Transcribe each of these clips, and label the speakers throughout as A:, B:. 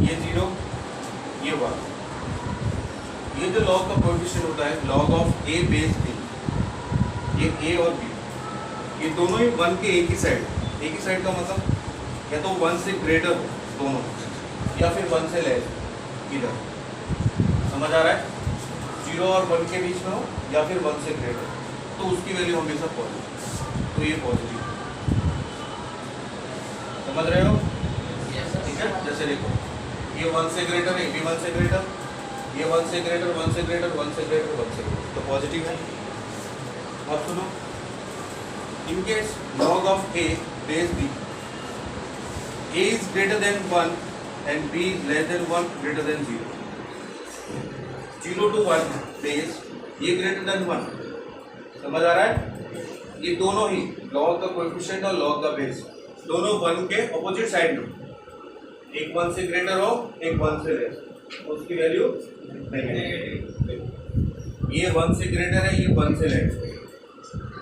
A: ये 0, ये 1। ये जो लॉग का कोएफिशिएंट होता है log of a base b, ये a और b, ये दोनों ही 1 के एक ही साइड का मतलब या तो 1 से ग्रेटर हो दोनों, या फिर 1 से लेस, इधर समझ आ रहा है? 0 और 1 के बीच में हो या फिर 1 से ग्रेटर, तो उसकी वैल्यू हमेशा पॉजिटिव, तो ये पॉजिटिव, समझ रहे हो? ठीक है, जैसे देखो ये 1 से ग्रेटर है, ये भी 1 से ग्रेटर, ये 1 से ग्रेटर, 1 से ग्रेटर, 1 से ग्रेटर, 1 से ग्रेटर, तो पॉजिटिव है। अब सुनो, in case log of a base b, a is greater than 1 and b is less than 1 greater than 0, 0 to 1 base ये greater than 1, समझ आ रहा है? ये दोनों ही log का कोएफिशिएंट और log का बेस दोनों 1 के ऑपोजिट साइड में, एक 1 से ग्रेटर हो, एक 1 से लेस, उसकी वैल्यू नेगेटिव। ये 1 से ग्रेटर है, ये 1 से लेस,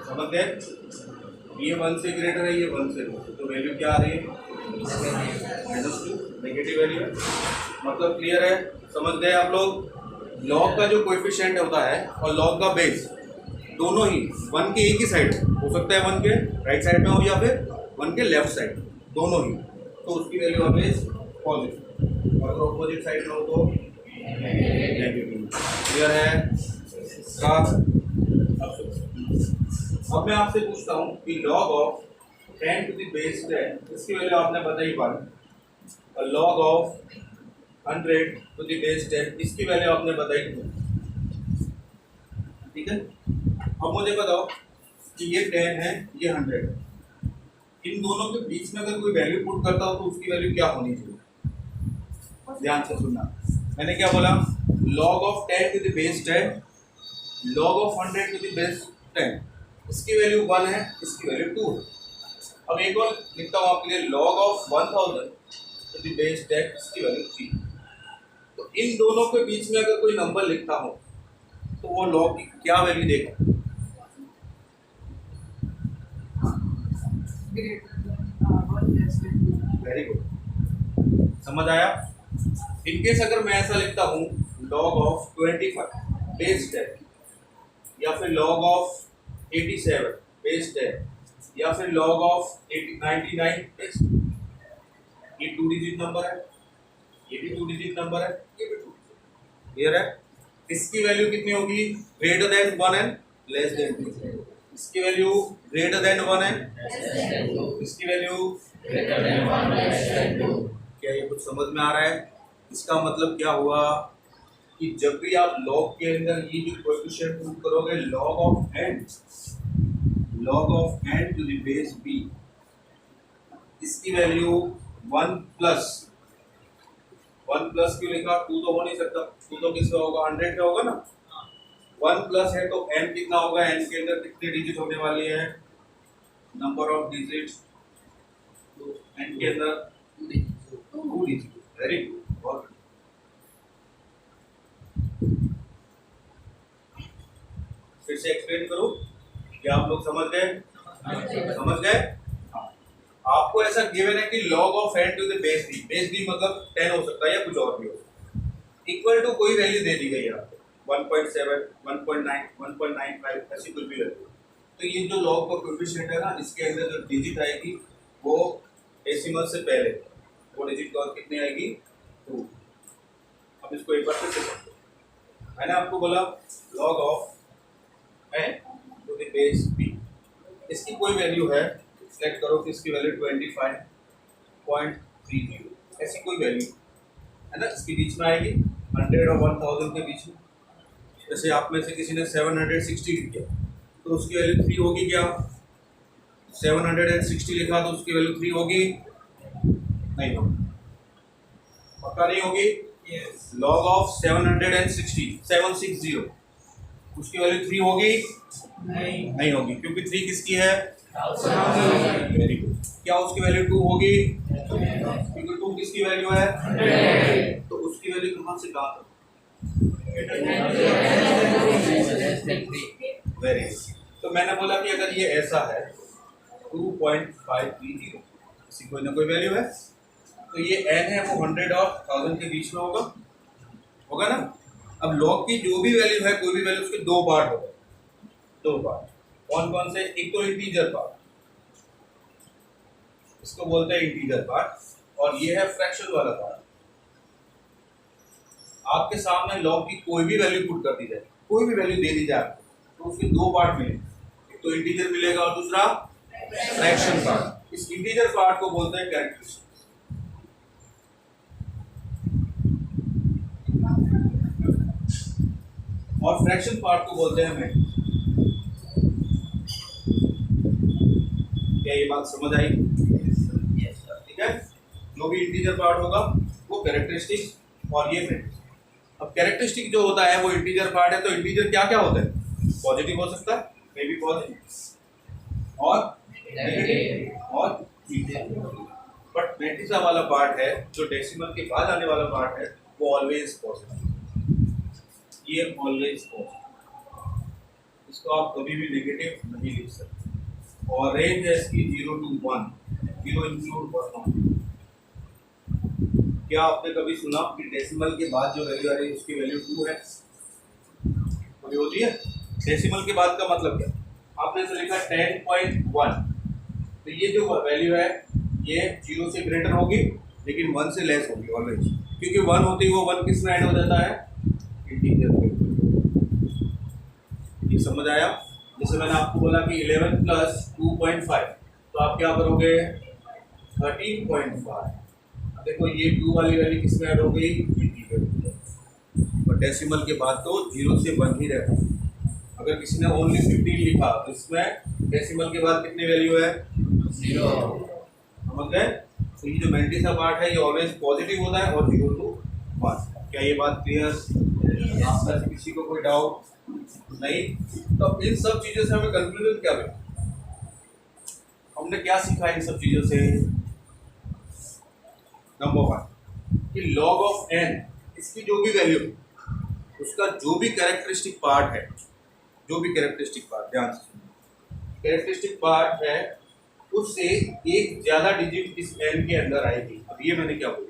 A: समझ गए? ये 1 से ग्रेटर है, ये 1 से लेस, तो वैल्यू क्या आ रही है? -2, नेगेटिव वैल्यू है। मतलब क्लियर है? समझ गए आप लोग? लॉग का जो कोएफिशिएंट होता है और लॉग का बेस दोनों ही 1 के एक ही साइड हो सकता है, 1 के राइट साइड में हो या फिर 1 के लेफ्ट साइड, दोनों ही, तो उसकी वैल्यू हमेशा पॉजिटिव, और अगर ऑपोजिट साइड में हो तो नेगेटिव। क्लियर है? अब मैं आपसे पूछता हूँ कि log of 10 to the base 10 इसकी वैल्यू आपने बताई 1, और log of 100 to the base 10 इसकी वैल्यू आपने बताई 2। ठीक है, अब मुझे बताओ कि ये 10 है, ये 100 है, इन दोनों के बीच में अगर कोई वैल्यू पुट करता हो तो उसकी वैल्यू क्या होनी चाहिए? ध्यान से सुनना, मैंने क्या बोला? log of 10 to the base 10, log of 100 to the base 10, इसकी वैल्यू 1 है, इसकी वैल्यू 2 है। अब एक और लिखता हूँ आपके लिए, log of 1000 to the base 10, इसकी वैल्यू 3। तो इन दोनों के बीच में अगर कोई नंबर लिखता हो तो वो log की क्या वैल्यू देगा? वेरी गुड, समझ आया? इनकेस अगर मैं ऐसा लिखता हूँ log of 25 base 10, या फिर log of 87 base 10, या फिर log of 99 base 10, ये 2 डिजिट नंबर है, ये भी 2 डिजिट नंबर है, ये भी 2 डिजिट। क्लियर है? इसकी वैल्यू कितनी होगी? Greater than 1 and less than 2। इसकी वैल्यू ग्रेटर देन 1 एंड इसकी value greater than 1 less than 2। क्या ये कुछ समझ में आ रहा है? इसका मतलब क्या हुआ कि जब भी आप log के अंदर ये जो कोएफिशिएंट पुट करोगे, log of n to the base b, इसकी वैल्यू 1 प्लस क्यों लिखा? 2 तो हो नहीं सकता, 2 तो किसका होगा? 100 का होगा ना। 1 प्लस है तो n कितना होगा? n के अंदर कितने डिजिट होने वाले हैं? नंबर ऑफ डिजिट्स, तो n के अंदर 2 डिजिट। वेरी गुड, फिर से एक्सप्लेन करो, क्या आप लोग समझ गए? समझ गए? आपको ऐसा गिवन है कि log of n to the base b मतलब 10 हो सकता है या कुछ और भी हो सकता है, इक्वल टू कोई वैल्यू दे दी गई है आपको 1.7, 1.9, 1.95 ऐसी कुछ भी वैल्यू। तो ये जो log का कोएफिशिएंट है ना, इसके अंदर जो डिजिट आएगी वो डेसिमल से पहले, वो डिजिट का कितनी आएगी? 2। अब इसको एक बार फिर से समझो, मैंने आपको बोला log of n to the base b, इसकी कोई वैल्यू है, सेलेक्ट करो कि इसकी वैल्यू 25.30, ऐसी कोई वैल्यू है ना, इसके बीच में आएगी 100 और 1000 के बीच में। जैसे आप में से किसी ने 760 लिख दिया तो उसकी वैल्यू 3 होगी क्या? 760 लिखा तो उसकी वैल्यू 3 होगी? नहीं होगी, पक्का नहीं होगी। log of 760 उसकी वैल्यू 3 होगी? नहीं होगी, क्योंकि 3 किसकी है? Very good. क्या उसकी वैल्यू 2 होगी? क्योंकि 2 किसकी वैल्यू है? तो उसकी वैल्यू कहाँ से कहाँ तक? Very good. तो मैंने बोला कि अगर ये ऐसा है 2.530, इसकी कोई ना कोई वैल्यू है, तो ये n है वो 100 और 1000 के बीच में होगा, होगा ना। अब log की जो भी वैल्यू है, कोई भी वैल्यू, उसके दो पार्ट होगा, दो पार्ट। कौन कौन से? एक तो इंटीजर पार्ट, इसको बोलते हैं इंटीजर पार्ट, और ये है फ्रैक्शन वाला पार्ट। आपके सामने लॉग की कोई भी वैल्यू पुट कर दी जाए, कोई भी वैल्यू दे दी जाए तो उसके दो पार्ट मिलेंगे, एक तो इंटीजर मिलेगा और दूसरा फ्रैक्शन पार्ट। इस इंटीजर पार्ट को बोलते हैं कैरेक्टरिस्टिक, और फ्रैक्शन पार्ट को बोलते हैं मैट्रिक्स। क्या ये बात समझ आई? ठीक है, जो भी इंटीजर पार्ट होगा वो कैरेक्टरिस्टिक और ये मैट्रिक्स। अब कैरेक्टरिस्टिक जो होता है वो इंटीजर पार्ट है, तो इंटीजर क्या क्या होता है? पॉजिटिव हो सकता है, मे बी पॉजिटिव और नेगेटिव और बट मैट्रिक्स वाला पार्ट है जो डेसिमल के बाद आने वाला पार्ट है वो ऑलवेज पॉजिटिव, ये ऑलवेज पॉजिटिव, इसको आप कभी भी नेगेटिव नहीं लिख सकते। और रेंज है इसकी 0 to 1, 0 इंक्लूड 1। क्या आपने कभी सुना कि डेसिमल के बाद जो वैल्यू आ रही है उसकी वैल्यू 2 है? कभी होती है? डेसिमल के बाद का मतलब क्या? आपने तो लिखा 10.1, तो ये जो वैल्यू है ये 0 से ग्रेटर होगी लेकिन 1 से लेस होगी ऑलवेज, क्योंकि 1 होती है वो 1 किस में ऐड हो जाता है? इंटीजर में। ये समझ आया? जैसे मैंने आपको बोला कि 11 प्लस 2.5, तो आप क्या करोगे? 13.5। देखो ये 2 वाली वैल्यू किस में ऐड हो गई? इंटीजर में। और डेसिमल के बाद तो 0 से 1 ही रहता है। अगर किसी ने ओनली 15 लिखा तो इसमें डेसिमल के बाद कितनी वैल्यू है? 0। समझ गए? तो ये जो मैट्रिक्स का पार्ट है ये ऑलवेज पॉजिटिव होता है और 0 to 1। क्या ये बात क्लियर? आपका किसी को कोई डाउट नहीं? तो इन सब चीजों से हमें कंक्लूजन क्या मिला? हमने क्या सीखा इन सब चीजों से? नंबर 1 कि log ऑफ n, इसकी जो भी वैल्यू, उसका जो भी कैरेक्टरिस्टिक पार्ट है, जो भी कैरेक्टरिस्टिक पार्ट, ध्यान से कैरेक्टरिस्टिक पार्ट है, उससे एक ज्यादा डिजिट इस n के अंदर आएगी। अब ये मैंने क्या बोला?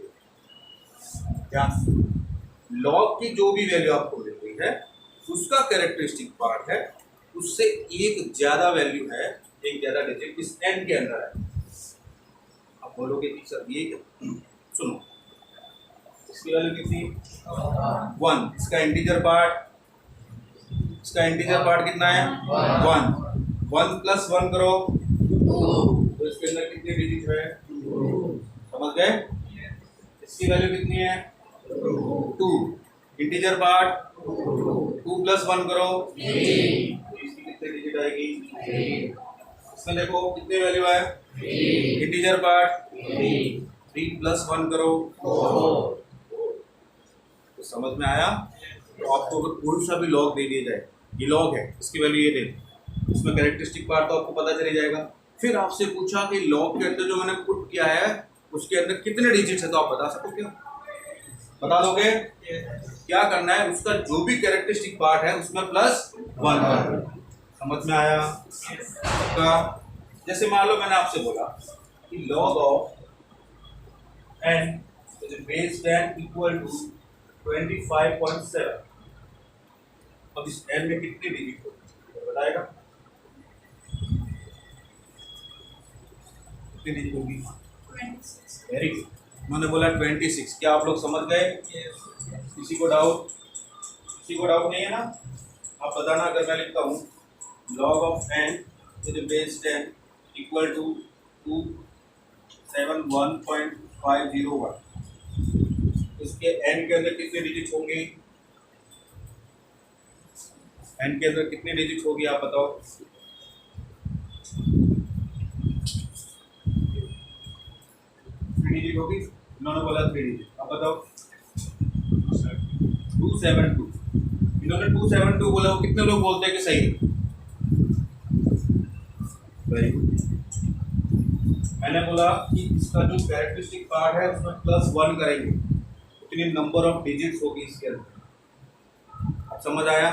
A: ध्यान से, log की जो भी वैल्यू आपको मिल रही है उसका कैरेक्टरिस्टिक पार्ट है, उससे एक ज्यादा वैल्यू है, एक ज्यादा डिजिट इस n के अंदर है। आप बोलोगे कि सर ये क्या? सुनो, इसकी वैल्यू कितनी? 1। इसका इंटीजर पार्ट, इसका इंटीजर पार्ट कितना है? 1। 1 प्लस 1 करो तो इसके अंदर कितनी डिजिट है? 2। समझ गए? इसकी वैल्यू कितनी है? 2। इंटीजर पार्ट 2 प्लस 1 करो, इसकी कितनी डिजिट आएगी? इसमें देखो कितनी वैल्यू है? इंटीजर पार्ट 3 प्लस 1 करो, तो समझ में आया? तो आपको अगर कोई सा भी लॉग दे दिया जाए, ये लॉग है, इसकी वैल्यू ये दे, उसमें कैरेक्टरिस्टिक पार्ट तो आपको पता चली जाएगा। फिर आपसे पूछा कि लॉग के अंदर जो मैंने पुट किया है उसके अंदर कितने डिजिट्स है, तो आप बता सको क्या? बता दोगे? क्या करना है? उसका जो भी कैरेक्टरिस्टिक पार्ट है उसमें प्लस 1 करना। समझ में आया? आपका जैसे मान लो मैंने आपसे बोला कि log of n is base 10 equal to 25.7। अब इस n में कितनी डिजिट होगी बताएगा? कितनी डिजिट होगी? 26। वेरी गुड, मैंने बोला 26। क्या आप लोग समझ गए? किसी को डाउट? किसी को डाउट नहीं है ना? आप बताना अगर मैं लिखता हूँ log of n to the base 10 equal to 271.501, इसके n के अंदर कितने डिजिट होंगे? n के अंदर कितने डिजिट होगी आप बताओ? डिजिट होगी, इन्होंने बोला 3 डिजिट, अब बताओ? 272। इन्होंने 272 बोला, वो कितने लोग बोलते हैं कि सही है? Very good. मैंने बोला कि इसका जो कैरेक्टरिस्टिक पार्ट है उसमें प्लस 1 करेंगे, उतनी नंबर ऑफ डिजिट्स होगी इसके अंदर। अब समझ आया?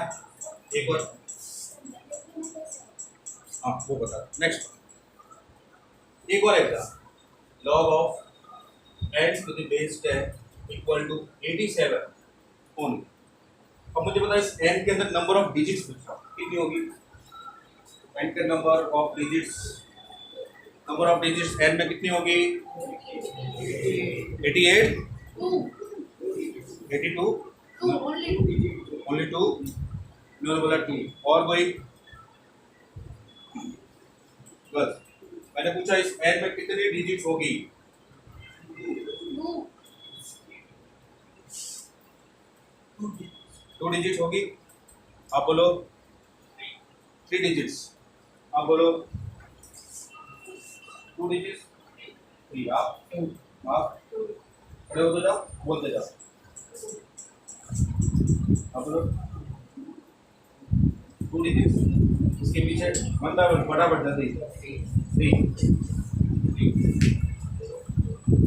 A: एक और हाँ वो बता। नेक्स्ट एक और exam, log of n to the base 10 equal to 87 only. अब मुझे पता है इस n के अंदर नंबर ऑफ डिजिट्स पूछ रहा हूं कितनी होगी। n के नंबर ऑफ डिजिट्स n में कितनी होगी 88 82 ओनली 2 मैंने बोला 2 और कोई बस मैंने पूछा इस n में कितनी डिजिट्स होगी 2 डिजिट्स होगी। आप बोलो 3 डिजिट्स। आप बोलो 2 डिजिट्स 3 आप खड़े होते जाओ बोलते जाओ। आप बोलो 2 डिजिट्स इसके पीछे फटाफट जल्दी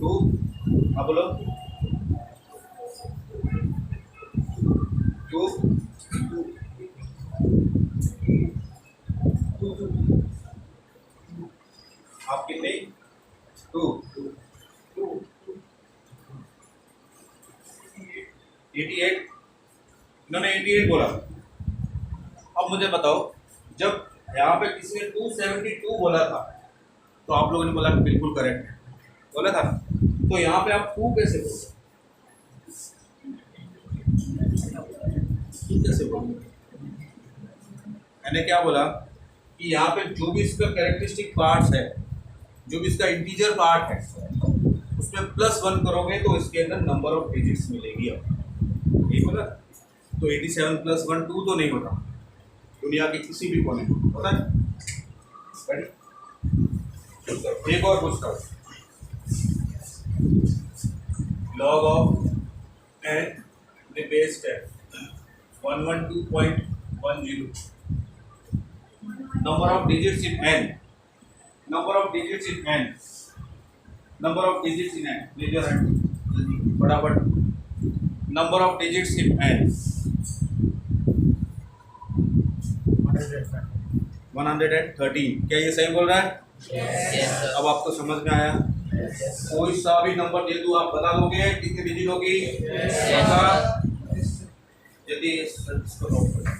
A: 2 आप बोलो 2 आप कितने 2 88 इन्होंने 88 बोला। अब मुझे बताओ जब यहाँ पे किसी ने 272 बोला था तो आप लोगों ने बोला बिल्कुल करेक्ट बोला था, तो यहाँ पे आप 2 कैसे बोलोगे? कैसे बोलोगे? मैंने क्या बोला कि यहाँ पे जो भी इसका कैरेक्टरिस्टिक पार्ट्स है, जो भी इसका इंटीजर पार्ट है उसमें +1 करोगे तो इसके अंदर नंबर ऑफ डिजिट्स मिलेगी। अब ये बोला तो 87 + 1 2 तो नहीं होता दुनिया के किसी भी कोने में होता है। एक और पूछता हूँ log of n to the base 10 112.10 number of digits in n raise your hand फटाफट number of digits in n 113। क्या ये सही बोल रहा है? yes, अब आपको समझ में आया? कोई सा भी नंबर दे दूं आप बता दोगे कितनी डिजिट होगी? यदि इसको नोट करें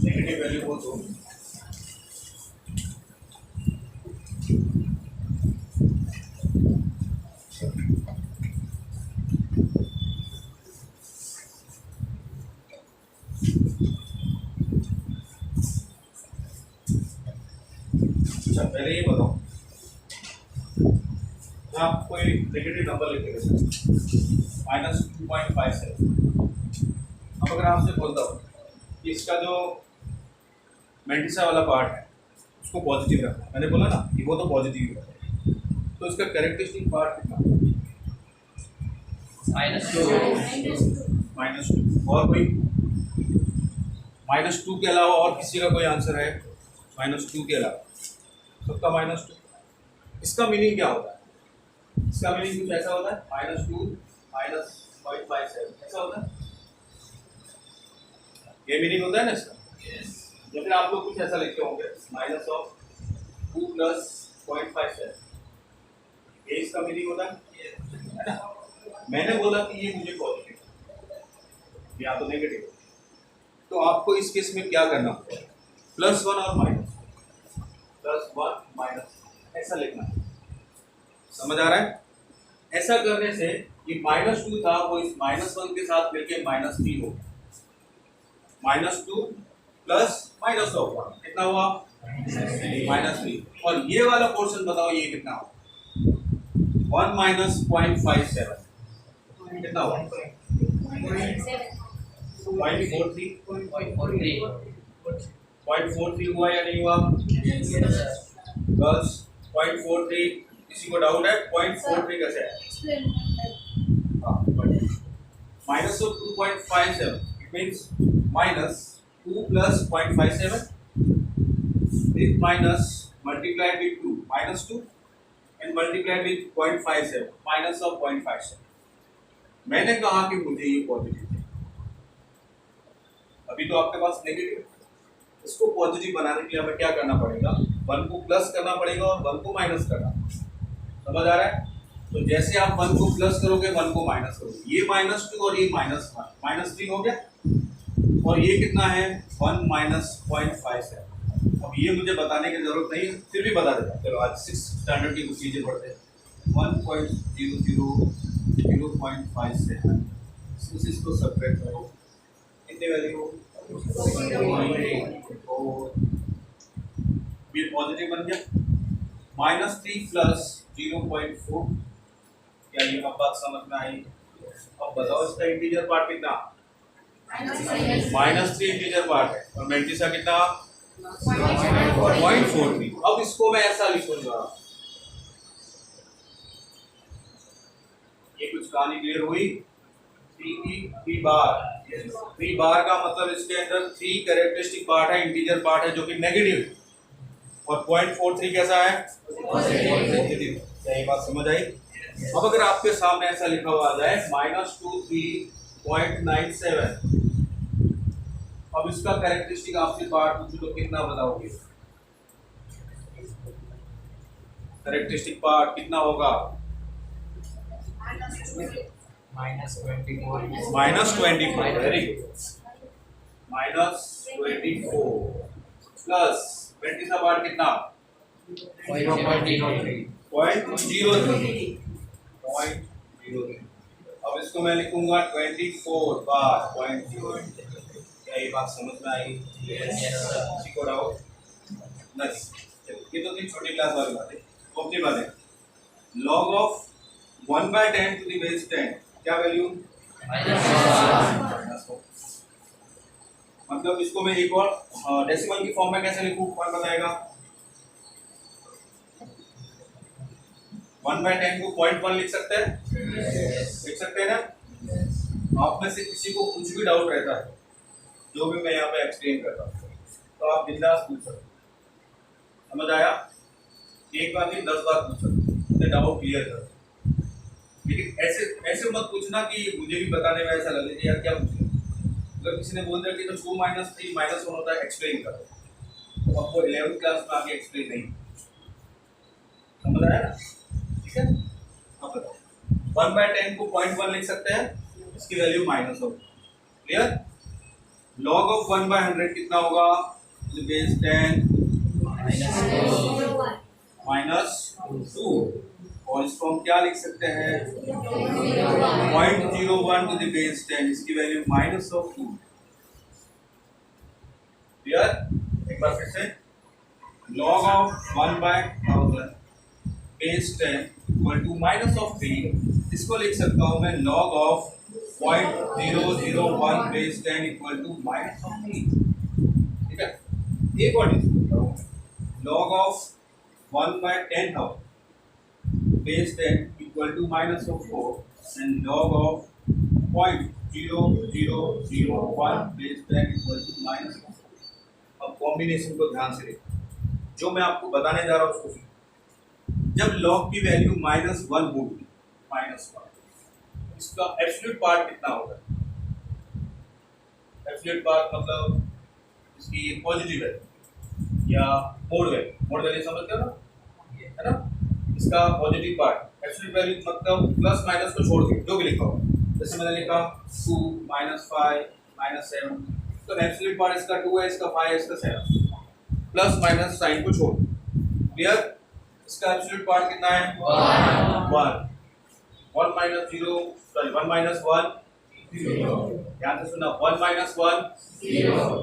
A: नेगेटिव वैल्यू हो तो अच्छा पहले ये बताओ, आप कोई नेगेटिव नंबर लिख देंगे -2.57। अब अगर आपसे बोलता हूँ कि इसका जो मेंटिसा वाला पार्ट है उसको पॉजिटिव रखना है, मैंने बोला ना कि वो तो पॉजिटिव है, तो इसका कैरेक्टरिस्टिक पार्ट कितना? -2 और कोई -2 के अलावा और किसी का कोई आंसर है? -2 के अलावा सबका -2। इसका मीनिंग क्या होता है? इसका मीनिंग कुछ ऐसा होता है, -2 -0.57 ऐसा होता है, ये मीनिंग होता है ना इसका। या फिर आप लोग कुछ ऐसा लिखते होंगे -2 + 0.57, ये इसका मीनिंग होता है ना। मैंने बोला कि ये मुझे पॉजिटिव या तो नेगेटिव, तो आपको इस केस में क्या करना होगा? +1 और -1 ऐसा लिखना है, समझ आ रहा है? ऐसा करने से ये -2 था वो इस -1 के साथ मिलके -3 हो गया, -2 + -1 कितना हुआ? -3। और ये वाला पोर्शन बताओ ये कितना हुआ? 1 - 0.57 कितना हुआ? 0.43 हुआ या नहीं हुआ? बस 0.43, किसी को डाउट है? 0.43 कैसे है? -2.57 it means -2 + 0.57 is minus multiplied with 2 -2 and multiplied with 0.57 -0.57। मैंने कहा कि मुझे ये पॉजिटिव है, अभी तो आपके पास नेगेटिव है, इसको पॉजिटिव बनाने के लिए हमें क्या करना पड़ेगा? 1 को प्लस करना पड़ेगा और 1 को माइनस करना, समझ आ रहा है? तो जैसे आप 1 को प्लस करोगे 1 को माइनस करोगे, ये -2 और ये -1 -3 हो गया, और ये कितना है? 1 - 0.57। अब ये मुझे बताने की जरूरत नहीं है, फिर भी बता देता। चलो आज 6 स्टैंडर्ड की कुछ चीजें पढ़ते हैं। 1.00 इसको सब्ट्रैक्ट करो, कितनी वैल्यू? ये पॉजिटिव बन गया। -3 + 0.4, क्या ये अब बात समझ में आई? अब बताओ इसका इंटीजर पार्ट कितना? -3 इंटीजर पार्ट है और मेंटिसा कितना? 0.43। अब इसको मैं ऐसा लिखूंगा, ये कुछ कहानी क्लियर हुई? 3 बार का मतलब इसके अंदर 3 कैरेक्टरिस्टिक पार्ट है, इंटीजर पार्ट है जो कि नेगेटिव, और 0.43 कैसा है? पॉजिटिव। क्या ये बात समझ आई? अब अगर आपके सामने ऐसा लिखा हुआ आ जाए -23.97, अब इसका कैरेक्टरिस्टिक आपसे पार्ट पूछो तो कितना बताओगे? कैरेक्टरिस्टिक पार्ट कितना होगा?
B: -24
A: -24, वेरी गुड, -24 प्लस 20 का पार्ट कितना?
B: 0.03
A: 0.03। अब इसको मैं लिखूंगा 24 बार 0.03। क्या ये बात समझ में आई? किसी को डाउट? नहीं, ये तो थी छोटी क्लास वाली बात है। कौन सी बात है? log of 1/10 to the base 10 क्या वैल्यू? मतलब इसको मैं एक और डेसिमल की फॉर्म में कैसे लिखूं? कौन बताएगा? 1/10 को 0.1 लिख सकते हैं? लिख सकते हैं ना? आप में से किसी को कुछ भी डाउट रहता है जो भी मैं यहाँ पे एक्सप्लेन करता हूँ तो आप बिंदास पूछ सकते, समझ आया? एक बार नहीं 10 बार पूछ सकते, डाउट क्लियर कर। लेकिन ऐसे ऐसे मत पूछना कि मुझे भी बताने में ऐसा लगे कि यार क्या पूछे। अगर किसी ने बोल दिया कि तो 2 - 3 - 1 होता है, एक्सप्लेन करो, तो आपको 11th क्लास में आगे एक्सप्लेन नहीं, समझ आया ना? ठीक है, अब बताओ 1/10 को 0.1 लिख सकते हैं, इसकी वैल्यू माइनस होगी। क्लियर? log ऑफ 1/100 कितना होगा? बेस 10 -2 और इसको हम क्या लिख सकते हैं? 0.01 टू द बेस 10, इसकी वैल्यू -2। क्लियर? एक बार फिर से log of 1/1000 base 10 equal to -3, इसको लिख सकता हूं मैं log of 0.001 base 10 equal to -3। ठीक है, एक और log of 1/10,000 base 10 equal to -4 and log of 0.0001 base 10 equal to -4। अब कॉम्बिनेशन को ध्यान से देखो, जो मैं आपको बताने जा रहा हूं उसको सुनो। जब log की वैल्यू -1 होगी, -1, इसका एब्सोल्यूट पार्ट कितना होगा? एब्सोल्यूट पार्ट मतलब इसकी पॉजिटिव वैल्यू या मोड वैल्यू समझते हो ना, है ना? इसका पॉजिटिव पार्ट एब्सोल्यूट वैल्यू मतलब प्लस माइनस को छोड़ के जो भी लिखा होगा, जैसे मैंने लिखा 2 -5 -7, तो एब्सोल्यूट पार्ट इसका 2 है, इसका 5 है, इसका 7, प्लस माइनस साइन को छोड़। क्लियर? इसका एब्सोल्यूट पार्ट कितना है? 1 1 - 0 सॉरी 1 - 1 0। ध्यान से सुना, 1 - 1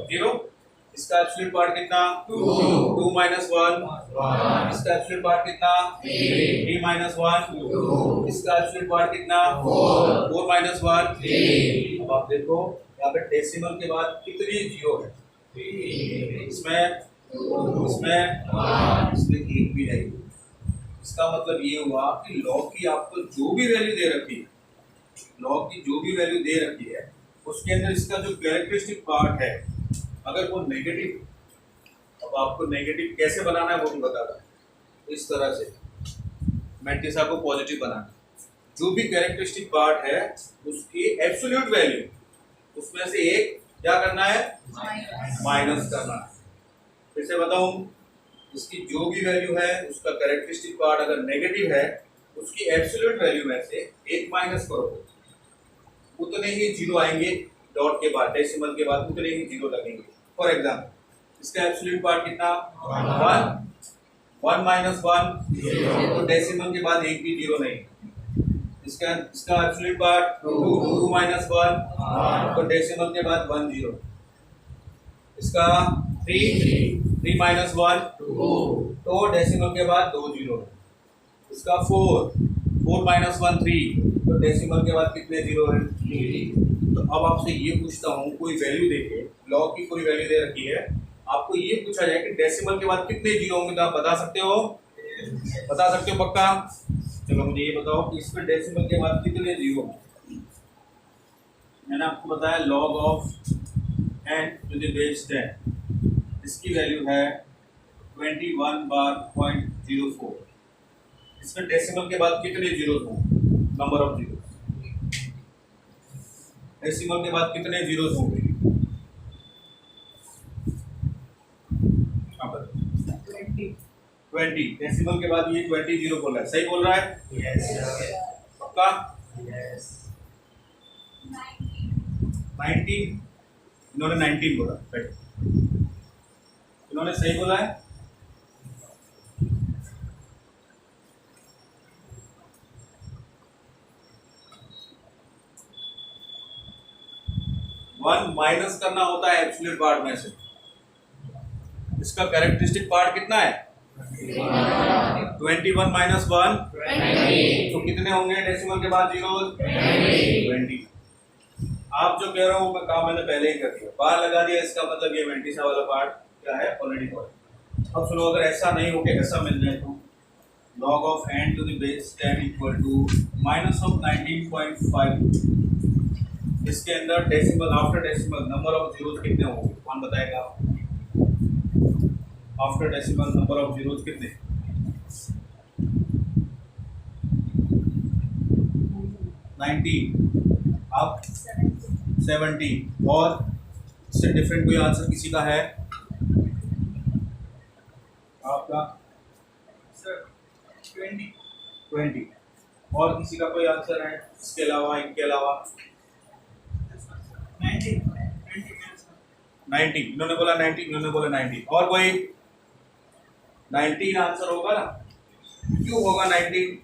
A: 0। इसका एब्सोल्यूट पार्ट कितना? 2 2 - 1 इसका एब्सोल्यूट पार्ट कितना? 3 - 1 इसका एब्सोल्यूट पार्ट कितना? 4 - 1 अब आप देखो यहाँ पे डेसिमल के बाद कितनी जीरो है? इसमें इसमें इसमें एक भी नहीं। इसका मतलब ये हुआ कि log की आपको जो भी वैल्यू दे रखी है, log की जो भी वैल्यू दे रखी है, उसके अंदर इसका जो कैरेक्टरिस्टिक पार्ट है अगर वो नेगेटिव, अब आपको नेगेटिव कैसे बनाना है वो भी बता रहा है। इस तरह से मैट्रिक्स को पॉजिटिव बनाना, जो भी कैरेक्टरिस्टिक पार्ट है उसकी एब्सोल्यूट वैल्यू उसमें से एक क्या करना है? माइनस करना है। फिर से बताऊं, इसकी जो भी वैल्यू है उसका कैरेक्टरिस्टिक पार्ट अगर नेगेटिव है, उसकी एब्सोल्यूट वैल्यू में से एक माइनस करो, उतने ही जीरो आएंगे डॉट के बाद, डेसिमल के बाद उतने ही जीरो लगेंगे। फॉर एग्जाम्पल इसका एब्सोल्यूट पार्ट कितना? 1 1 - 1 तो डेसिमल के बाद एक भी जीरो नहीं। इसका एब्सोल्यूट पार्ट 2 2 - 1 तो डेसिमल के बाद 1 0। इसका 3 3 - 1 तो डेसिमल के बाद 2 जीरो। इसका 4 4 - 1 3 तो डेसिमल के बाद कितने जीरो है? 3। तो अब आपसे ये पूछता हूँ, कोई वैल्यू देके log की कोई वैल्यू दे रखी है, आपको ये पूछा जाए कि डेसिमल के बाद कितने जीरो होंगे, तो आप बता सकते हो? बता सकते हो पक्का? चलो मुझे ये बताओ कि इसमें डेसिमल के बाद कितने जीरो होंगे? मैंने आपको बताया log of n to the base 10, इसकी वैल्यू है 21/0.04। इसमें डेसिमल के बाद कितने जीरो होंगे? Number of zero. डेसिमल के बाद कितने जीरो होंगे?
B: 20
A: 20 डेसिमल के बाद ये 20 जीरो बोल रहा है, सही बोल रहा है? पक्का? 19 इन्होंने 19 बोला, इन्होंने सही बोला है। वन माइनस करना होता है एब्सोल्यूट पार्ट में से, इसका कैरेक्टरिस्टिक पार्ट कितना है? 21 माइनस 1 तो कितने होंगे डेसिमल के बाद जीरो? 20। आप जो कह रहे हो वो काम मैंने पहले ही कर दिया, बार लगा दिया, इसका मतलब ये 20 वाला पार्ट क्या है? Already call. अब सुनो, अगर ऐसा नहीं हो के ऐसा मिल जाए तो log of n to the base 10 equal to minus of 19.5, इसके अंदर decimal after decimal number of zeros कितने होंगे? कौन बताएगा? After decimal number of zeros कितने? 19 अब 70 और इससे डिफरेंट कोई आंसर किसी का है? आपका सर 20 और किसी का कोई आंसर है इसके अलावा, इनके अलावा? 90 इन्होंने बोला, 90 इन्होंने बोला, 90 और कोई? 19 आंसर होगा ना? क्यों होगा 19?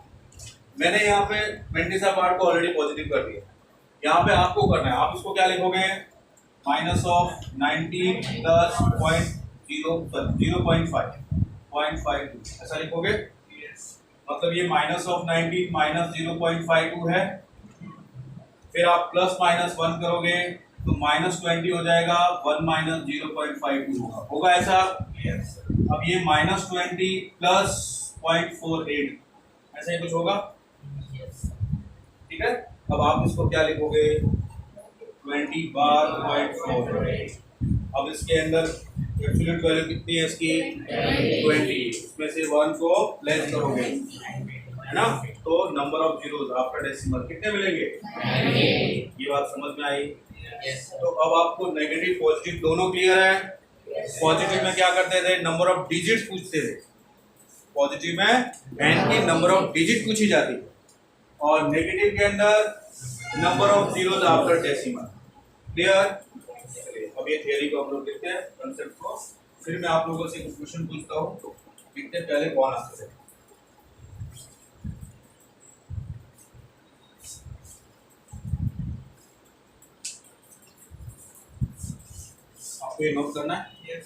A: मैंने यहाँ पे 20 पार्ट को ऑलरेडी पॉजिटिव कर दिया, यहाँ पे आपको करना है। आप इसको क्या लिखोगे? माइनस ऑफ 90 प्लस 0.52 ऐसा लिखोगे। मतलब ये माइनस ऑफ 90 माइनस 0.52 है, फिर आप प्लस माइनस 1 करोगे तो माइनस 20 हो जाएगा, 1 माइनस 0.52 होगा ऐसा? अब ये माइनस 20 प्लस 0.48 ऐसा ही कुछ होगा, ठीक है? अब आप इसको क्या लिखोगे? 20 बार 0.48। अब इसके अंदर एब्सोल्यूट वैल्यू कितनी है इसकी? 20, इसमें से 1 को लेस करोगे, है ना? तो number of zeros after decimal कितने मिलेंगे? ये बात समझ में आई? तो अब आपको नेगेटिव पॉजिटिव दोनों क्लियर है? पॉजिटिव में क्या करते थे? नंबर ऑफ डिजिट्स पूछते थे, पॉजिटिव में n की नंबर ऑफ डिजिट पूछी जाती है, और नेगेटिव के अंदर number of zeros after decimal. Clear? अब ये थियरी को हम लोग देखते हैं, कंसेप्ट को, फिर मैं आप लोगों से कुछ क्वेश्चन पूछता हूँ, देखते पहले कौन आंसर है। आपको ये नोट करना है? yes.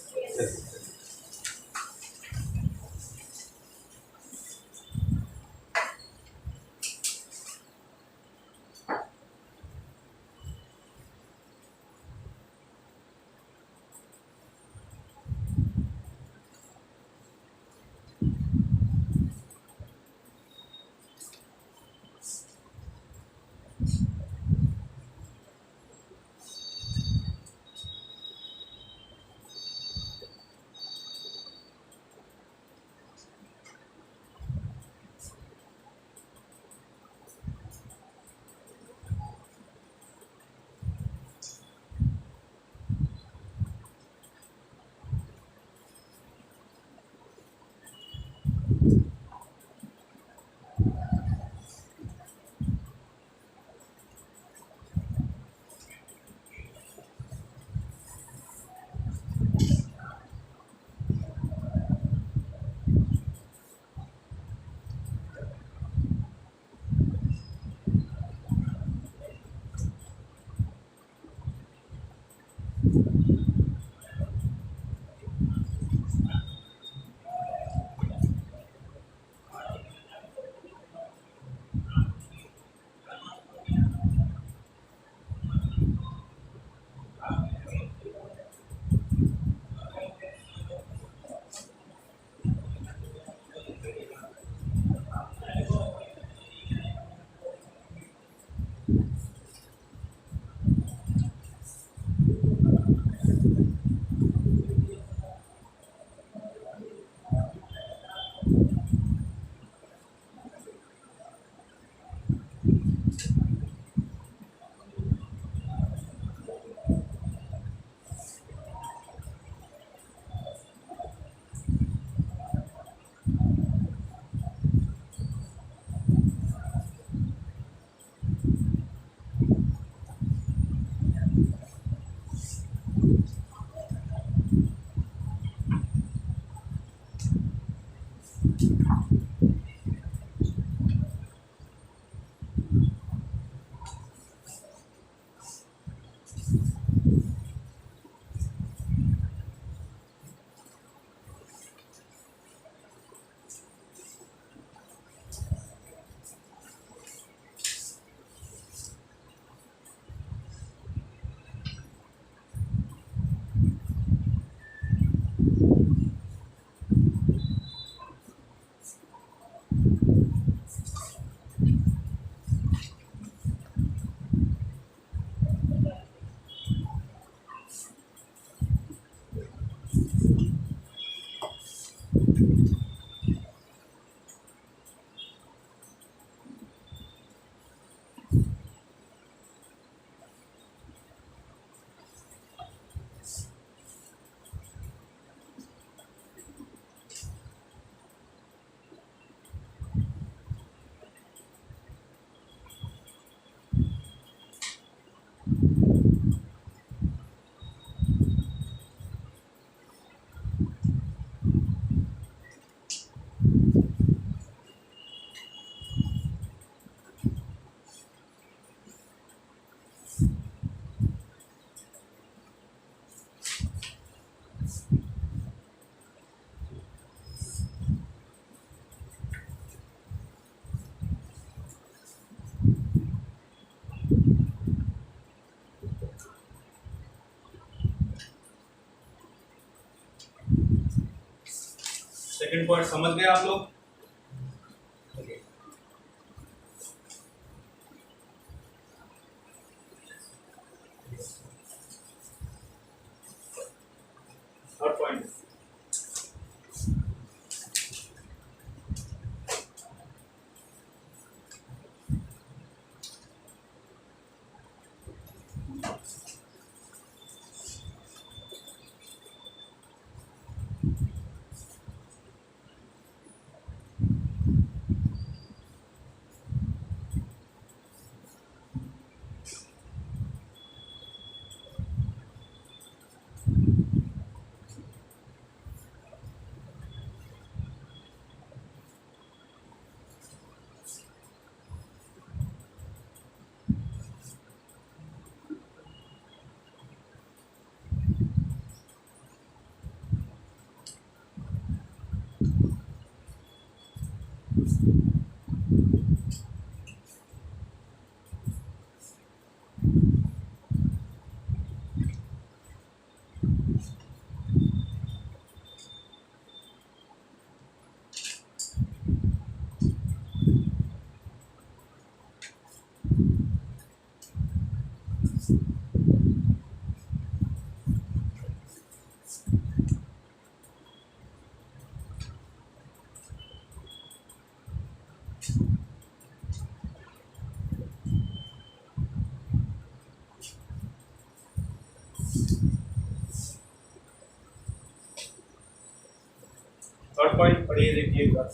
A: सेकंड पॉइंट समझ गए आप लोग? थर्ड पॉइंट, थर्ड पॉइंट पढ़िए, देखिए एक बार।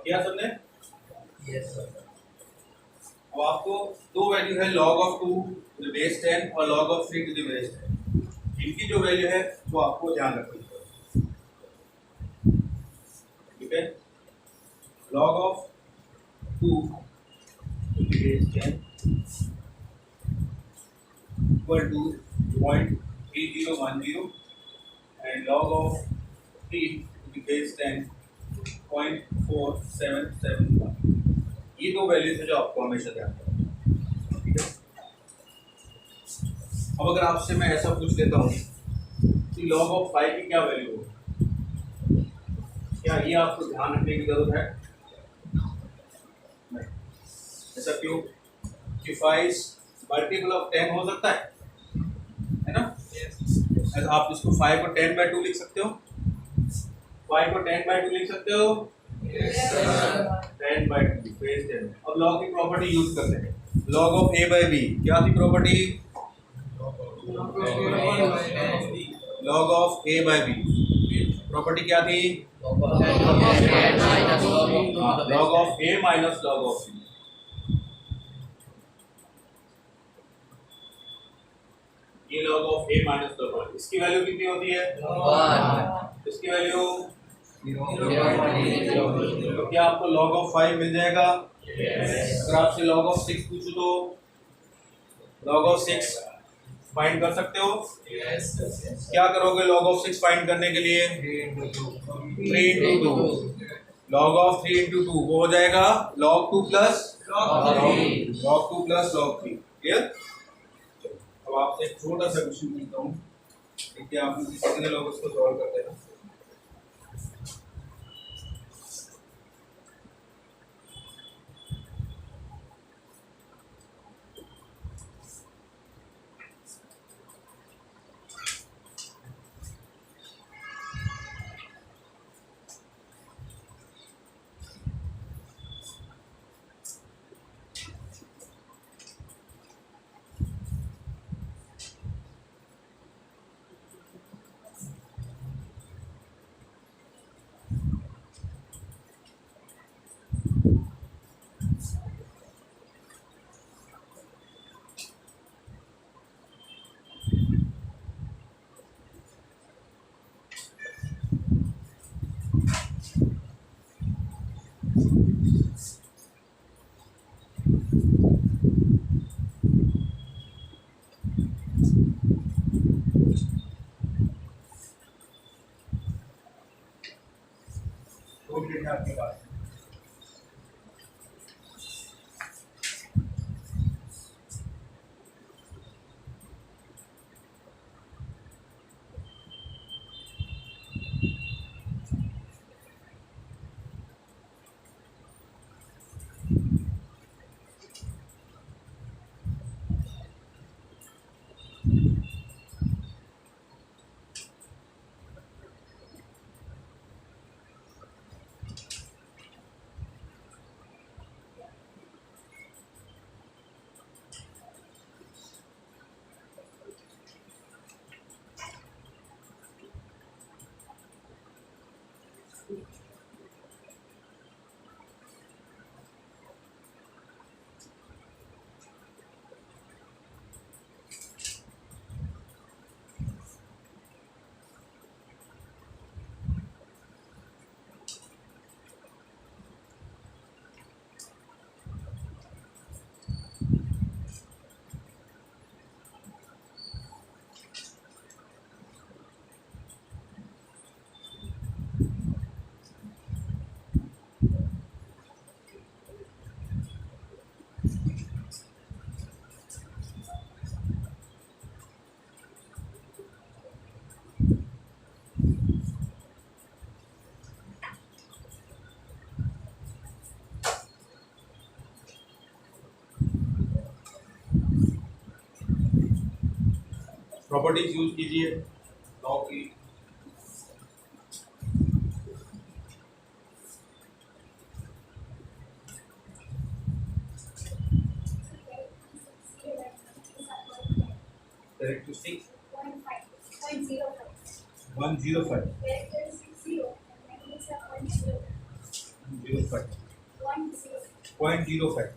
A: किया सबने?
B: Yes sir.
A: अब आपको दो वैल्यू है, log of 2 to the base 10 और log of 3 to the base 10। इनकी जो वैल्यू है वो आपको ध्यान रखनी है, ठीक है? log of 2 to the base 10 equal to 0.3010 and log of 3 to the base 10 0.4771। ये दो वैल्यूज है जो आपको हमेशा ध्यान रखना है, ठीक है? अब अगर आपसे मैं ऐसा पूछ लेता हूँ कि log of 5 की क्या वैल्यू होगी, क्या ये आपको ध्यान रखने की जरूरत है? नहीं। ऐसा क्यों? कि 5 मल्टीपल ऑफ 10 हो सकता है ना? ऐसा आप इसको 5 को 10/2 लिख सकते हो, 5 को 10/2 लिख सकते हो। 10/2 बेस 10। अब लॉग की प्रॉपर्टी यूज करते हैं, log of a by b क्या थी property? log of a by b property क्या थी?
B: log of a
A: minus log of b। ये log of a minus log of b, इसकी वैल्यू कितनी होती है? 1। इसकी वैल्यू 0। तो क्या आपको log of 5 मिल जाएगा? अगर आपसे log of 6 पूछूं तो log of 6 फाइंड कर सकते हो?
B: Yes, sir.
A: क्या करोगे log of 6 फाइंड करने के लिए? 3 into 2. log of 3 into 2 वो हो जाएगा log 2 plus log 2 plus log 3. Clear? अब आपसे एक छोटा सा क्वेश्चन पूछता हूँ, देखिए आप कितने लोग उसको सॉल्व करते हैं. दो मिनट है आपके पास. प्रॉपर्टीज यूज कीजिए लॉग की. Characteristic 105 0.05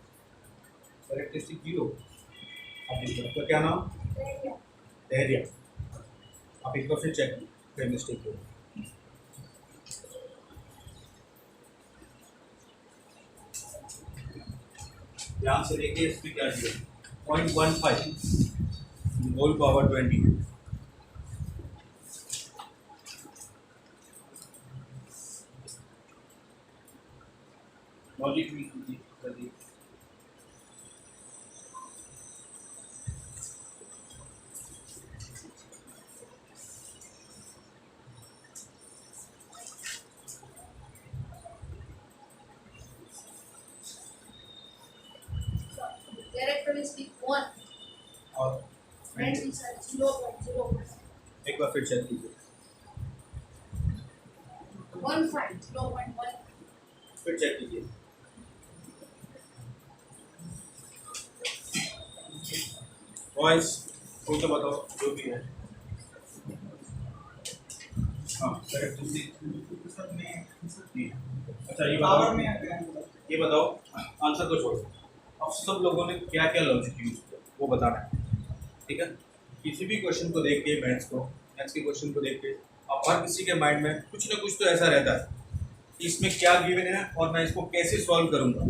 A: characteristic 0. आपका क्या नाम? धैर्य. आप एक बार फिर चेक फिर मिस्टेक हो. ध्यान से देखिए इसमें क्या दिया. 0.15 होल पावर 20. लॉजिक भी कीजिए जल्दी.
C: Characteristic 1.
A: और
C: Friend is at 0.01.
A: एक बार फिर चेक कीजिए.
C: 0.1.
A: फिर चेक कीजिए. वॉइस खुद तो बताओ जो भी है. हाँ कैरेक्टरिस्टिक. अच्छा ये बताओ आंसर को छोड़ो. अब सब लोगों ने क्या क्या लॉजिक यूज किया वो बताना है. ठीक है. किसी भी क्वेश्चन को देख के मैथ्स के क्वेश्चन को देख के अब हर किसी के माइंड में कुछ ना कुछ तो ऐसा रहता है कि इसमें क्या गिवन है और मैं इसको कैसे सॉल्व करूँगा.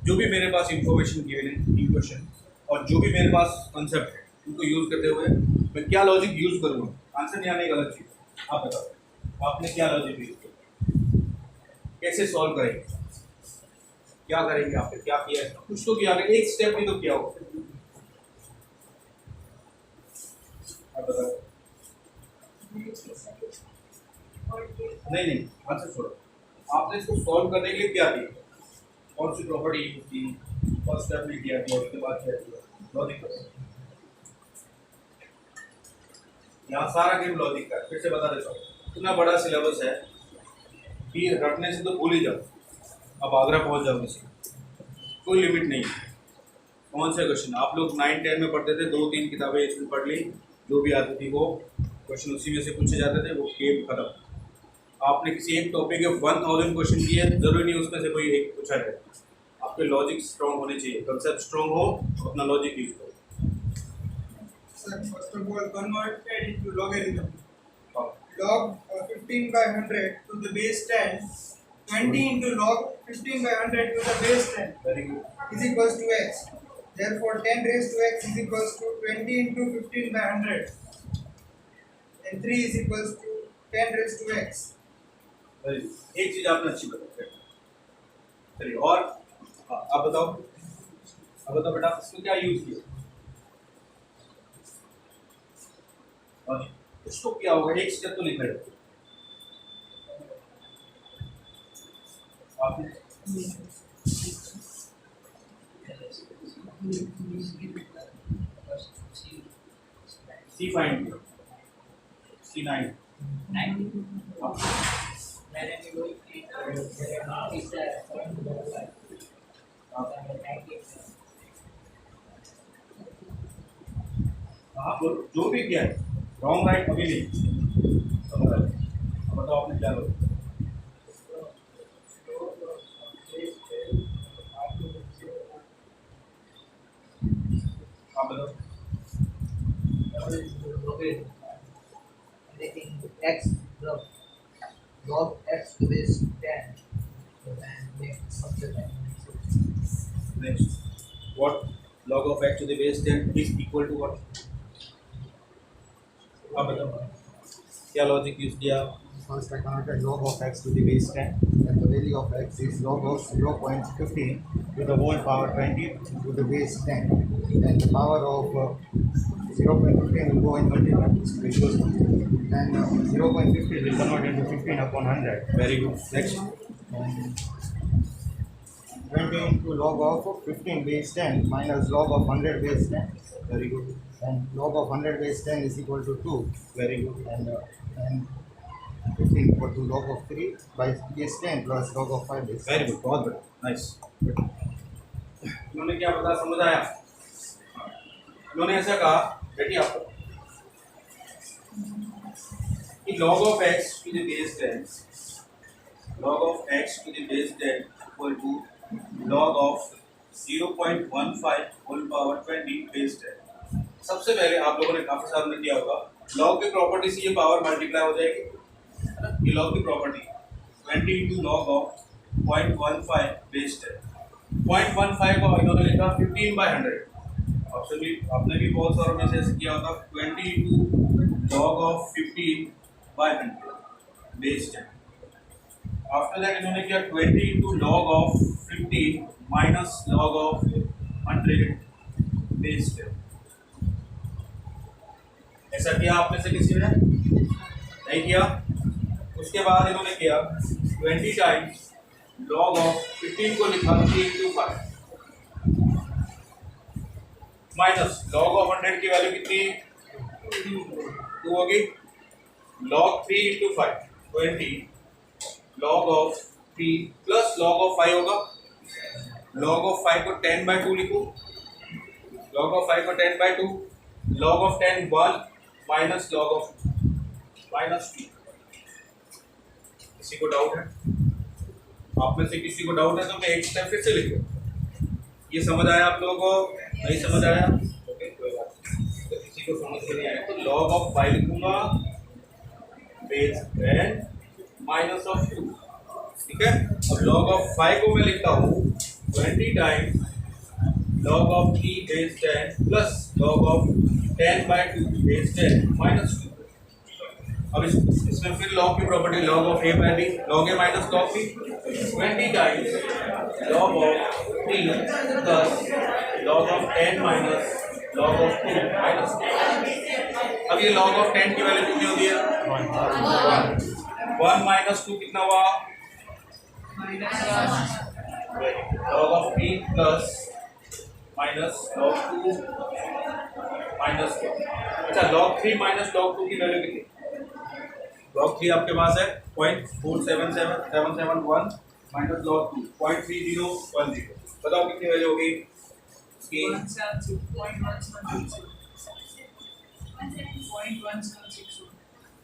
A: जो भी मेरे पास इंफॉर्मेशन गिवन है इन क्वेश्चन और जो भी मेरे पास कंसेप्ट है उनको यूज करते हुए मैं क्या लॉजिक यूज करूँगा, आंसर नहीं आने गलत चीज। आप बताओ आपने क्या लॉजिक यूज किया, कैसे सॉल्व करेंगे, क्या करेंगे, आपने क्या किया है, कुछ तो किया, एक स्टेप भी तो किया होगा। आप बताओ। नहीं आंसर छोड़ो, आपने इसको सॉल्व करने के लिए क्या किया, कौन सी प्रॉपर्टी यूज की, फर्स्ट स्टेप में किया था, उसके बाद क्या किया, लॉजिक करो। यहाँ सारा गेम लॉजिक का है, फिर से बता देता हूँ, इतना बड़ा सिलेबस है कि रटने से तो भूल ही जाओ, अब आगरा पहुँच जाओगे इसकी कोई लिमिट नहीं है। कौन से क्वेश्चन आप लोग 9-10 में पढ़ते थे, 2-3 किताबें इसमें पढ़ ली, जो भी आती थी वो क्वेश्चन उसी में से पूछे जाते थे, वो गेम खत्म। आपने किसी एक टॉपिक के 1000 क्वेश्चन किए, जरूरी नहीं उसमें से कोई एक पूछा जाए। आपके लॉजिक स्ट्रॉन्ग होने चाहिए, कंसेप्ट स्ट्रॉन्ग हो तो अपना लॉजिक यूज करो।
D: Sir, first of all, converted into logarithm. Log 15 by 100 to the base 10, 20 into log 15 by 100 to the base 10
A: very good.
D: is equals to x. Therefore, 10 raised to x is equals to 20 into 15 by 100. And 3 is equals to 10 raised to x.
A: Very good, एक चीज आपने अच्छी बताई। चलिए और आप बताओ, अब बताओ बेटा इसमें क्या यूज किया, और कुछ तो क्या होगा, एक स्टेप तो लिखा है आपने। सी फाइंड किया, C9 आप जो भी किया है रॉन्ग राइट अभी नहीं समझ रहे। अब बताओ आपने क्या करो, आप बताओ।
B: X log x to base 10 and make something
A: Next, what log of x to the base 10 is equal to what? आप बताओ क्या लॉजिक यूज किया।
E: First, I converted log of x to the base 10, and the value of x is log of 0.15 to the whole power 20 to the base 10, and the power of 0.15 will go in multiples, which goes and 0.50 will convert into 15 upon 100.
A: Very good. Next,
E: And 20 into log of 15 base 10 minus log of 100 base 10,
A: very good,
E: and log of 100 base 10 is equal to 2,
A: very good,
E: and 15 equal to log of 3 by base 10 plus log of 5 base 10.
A: Very good, बहुत बढ़िया, nice. उन्होंने क्या बताया, समझ आया। उन्होंने ऐसा कहा बेटी आपको कि log of x to the base 10, log of x to the base 10 equal to log of 0.15 whole power 20 base 10। सबसे पहले आप लोगों ने काफी साल में किया होगा, log की प्रॉपर्टी से ये पावर मल्टीप्लाई हो जाएगी, है ना। ये log की property 20 into log of 0.15 base 10, 0.15 को इन्होंने लिखा 15 by 100। आपसे भी आपने भी बहुत सारों में से ऐसे किया होगा, 20 into log of 15 by 100 base 10। After that इन्होंने किया 20 into log of 15 minus log of 100 base 10। ऐसा किया आप में से किसी ने नहीं किया। उसके बाद इन्होंने किया 20 टाइम्स log of 15 को लिखा 3 into 5 माइनस log of 100 की वैल्यू कितनी 2 होगी, log 3 into 5 20 log of 3 plus log of 5 होगा, log of 5 को 10 by 2 लिखो, log of 5 को 10 by 2, log of 10 1 minus log of minus 2। किसी को डाउट है, आप में से किसी को डाउट है तो मैं एक स्टेप फिर से लिखो। ये समझ आया आप लोगों को, नहीं समझ आया ओके कोई बात नहीं। तो किसी को समझ में नहीं आया तो log of 5 लिखूंगा बेस 10 माइनस ऑफ 2, ठीक है। अब log of 5 को मैं लिखता हूँ 20 times log of 3 base 10 plus log of 10 by 2 base 10 minus 2। अब इसमें फिर log की property log of a by b, log a minus log b, 20 times log of 3 plus log of 10 minus log of 2 minus 2। अब ये log of 10 की value कितनी होती है? 1 minus 2 कितना हुआ? log of 3 plus minus log 2 minus 2। अच्छा, log 3 minus log 2 की वैल्यू कितनी? log 3 आपके पास है 0.477771 minus log 2 0.3010। बताओ कितनी वैल्यू होगी इसकी?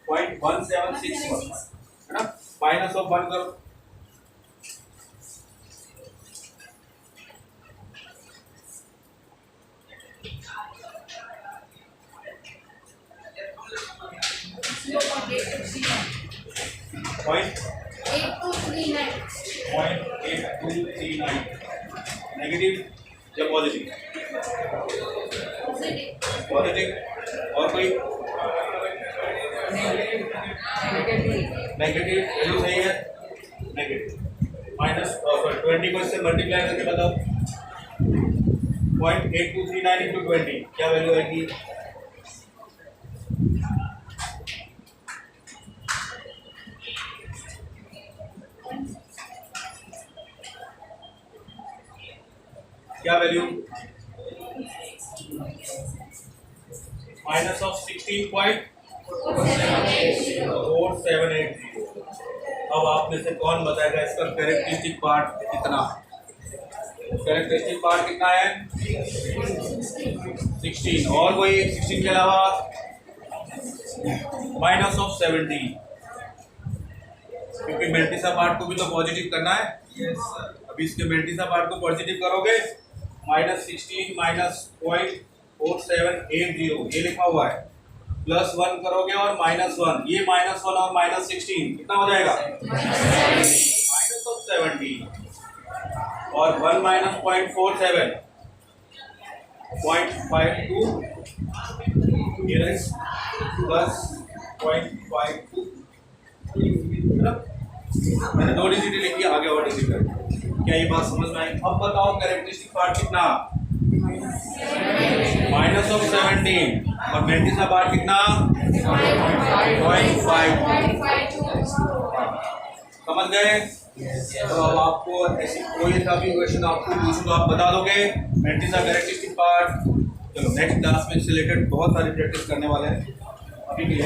A: 0.1761 है ना। माइनस ऑफ 1 करो, पॉइंट 8239 नेगेटिव या पॉजिटिव? पॉजिटिव। और कोई नेगेटिव वैल्यू सही है? नेगेटिव। माइनस 20 को इससे मल्टीप्लाई करके बताओ। 0.8239 इंटू 20 क्या वैल्यू आएगी? क्या वैल्यू? Minus of 16.4780। अब आप में से कौन बताएगा इसका कैरेक्टरिस्टिक पार्ट कितना? कैरेक्टरिस्टिक पार्ट कितना है? 16। और कोई 16 के अलावा? माइनस ऑफ 17, क्योंकि मेल्टिसा पार्ट को भी तो पॉजिटिव करना है। अभी इसके मेल्टिसा पार्ट को पॉजिटिव करोगे, -16 माइनस 0.4780 ये लिखा हुआ है, +1 करोगे और -1, ये -1 और -16 कितना हो जाएगा? Minus of 17। और 1 माइनस 0.47 0.52 प्लस 0.52। मैंने 2 डिजिट लिखी, आगे और डिजिट कर। क्या ये बात समझ में आई? अब बताओ कैरेक्टरिस्टिक पार्ट कितना? माइनस ऑफ 17 और मेल्टिसा पार्ट कितना? 0.5। समझ गए? तो अब आपको ऐसी कोई सा भी क्वेश्चन आपको पूछूं तो आप बता दोगे मेल्टिसा कैरेक्टरिस्टिक पार्ट। चलो नेक्स्ट क्लास में इससे रिलेटेड बहुत सारी प्रैक्टिस करने वाले हैं। अभी के लिए